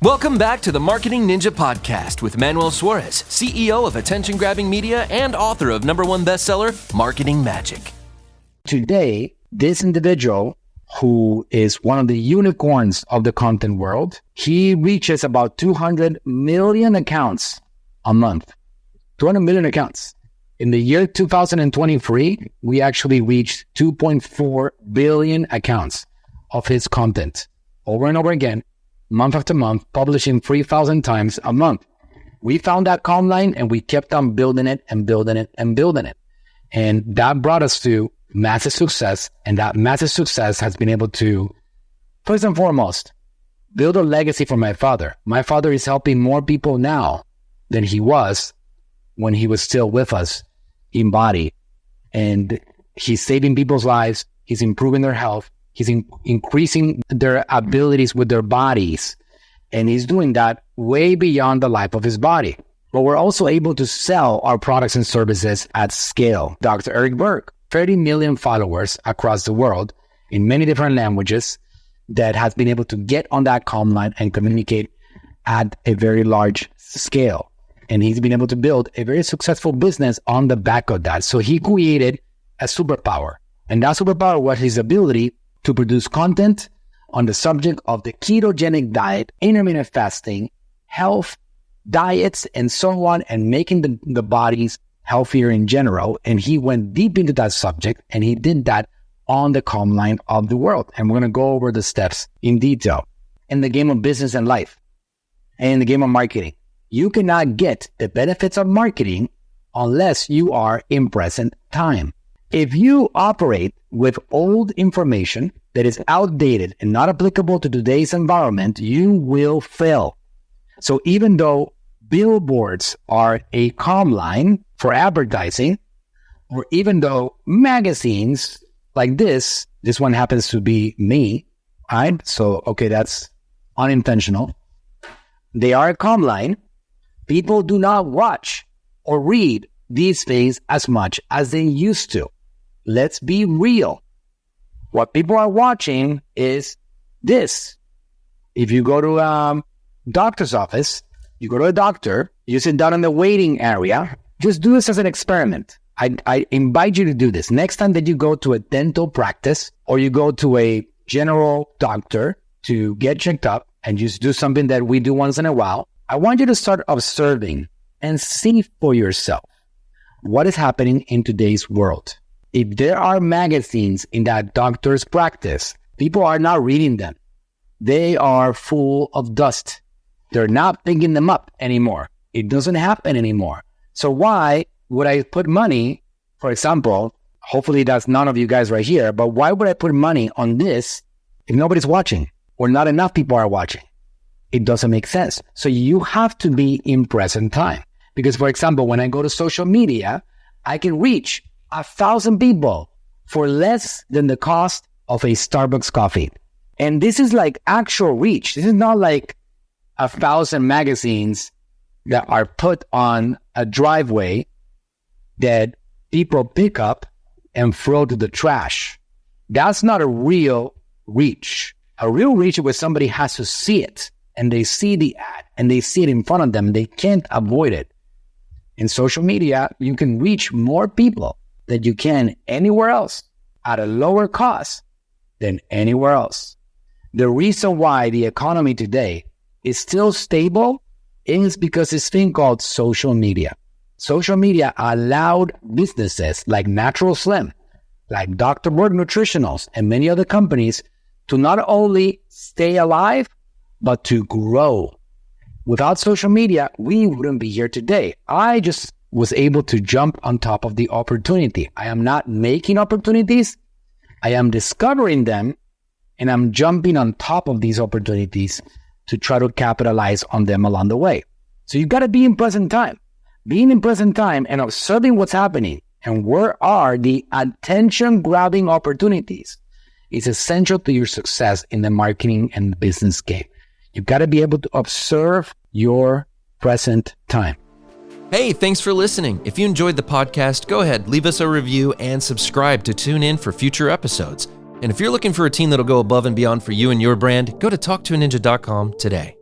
Welcome back to the Marketing Ninja Podcast with Manuel Suarez, CEO of attention-grabbing media and author of #1 bestseller, Marketing Magic. Today, this individual, who is one of the unicorns of the content world, he reaches about 200 million accounts a month. 200 million accounts. In the year 2023, we actually reached 2.4 billion accounts of his content over and over again, month after month, publishing 3,000 times a month. We found that comm line and we kept on building it and building it and building it. And that brought us to massive success. And that massive success has been able to, first and foremost, build a legacy for my father. My father is helping more people now than he was when he was still with us in body. And he's saving people's lives. He's improving their health. He's increasing their abilities with their bodies. And he's doing that way beyond the life of his body. But we're also able to sell our products and services at scale. Dr. Eric Berg, 30 million followers across the world in many different languages that has been able to get on that comm line and communicate at a very large scale. And he's been able to build a very successful business on the back of that. So he created a superpower. And that superpower was his ability to produce content on the subject of the ketogenic diet, intermittent fasting, health, diets, and so on, and making the bodies healthier in general. And he went deep into that subject, and he did that on the comm line of the world. And we're going to go over the steps in detail. In the game of business and life, and in the game of marketing, you cannot get the benefits of marketing unless you are in present time. If you operate with old information that is outdated and not applicable to today's environment, you will fail. So even though billboards are a comm line for advertising, or even though magazines like this one happens to be me, right? So, okay, that's unintentional. They are a comm line. People do not watch or read these things as much as they used to. Let's be real. What people are watching is this. If you go to a doctor's office, you go to a doctor, you sit down in the waiting area, just do this as an experiment. I invite you to do this. Next time that you go to a dental practice or you go to a general doctor to get checked up and just do something that we do once in a while, I want you to start observing and see for yourself what is happening in today's world. If there are magazines in that doctor's practice, people are not reading them. They are full of dust. They're not picking them up anymore. It doesn't happen anymore. So why would I put money, for example, hopefully that's none of you guys right here, but why would I put money on this if nobody's watching or not enough people are watching? It doesn't make sense. So you have to be in present time. Because, for example, when I go to social media, I can reach 1,000 people for less than the cost of a Starbucks coffee. And this is like actual reach. This is not like 1,000 magazines that are put on a driveway that people pick up and throw to the trash. That's not a real reach. A real reach is where somebody has to see it and they see the ad and they see it in front of them. They can't avoid it. In social media, you can reach more people that you can anywhere else at a lower cost than anywhere else. The reason why the economy today is still stable is because this thing called social media. Social media allowed businesses like Natural Slim, like Dr. Berg Nutritionals, and many other companies to not only stay alive, but to grow. Without social media, we wouldn't be here today. I just was able to jump on top of the opportunity. I am not making opportunities. I am discovering them, and I'm jumping on top of these opportunities to try to capitalize on them along the way. So you got to be in present time. Being in present time and observing what's happening and where are the attention-grabbing opportunities is essential to your success in the marketing and business game. You've got to be able to observe your present time. Hey, thanks for listening. If you enjoyed the podcast, go ahead, leave us a review and subscribe to tune in for future episodes. And if you're looking for a team that'll go above and beyond for you and your brand, go to talktoaninja.com today.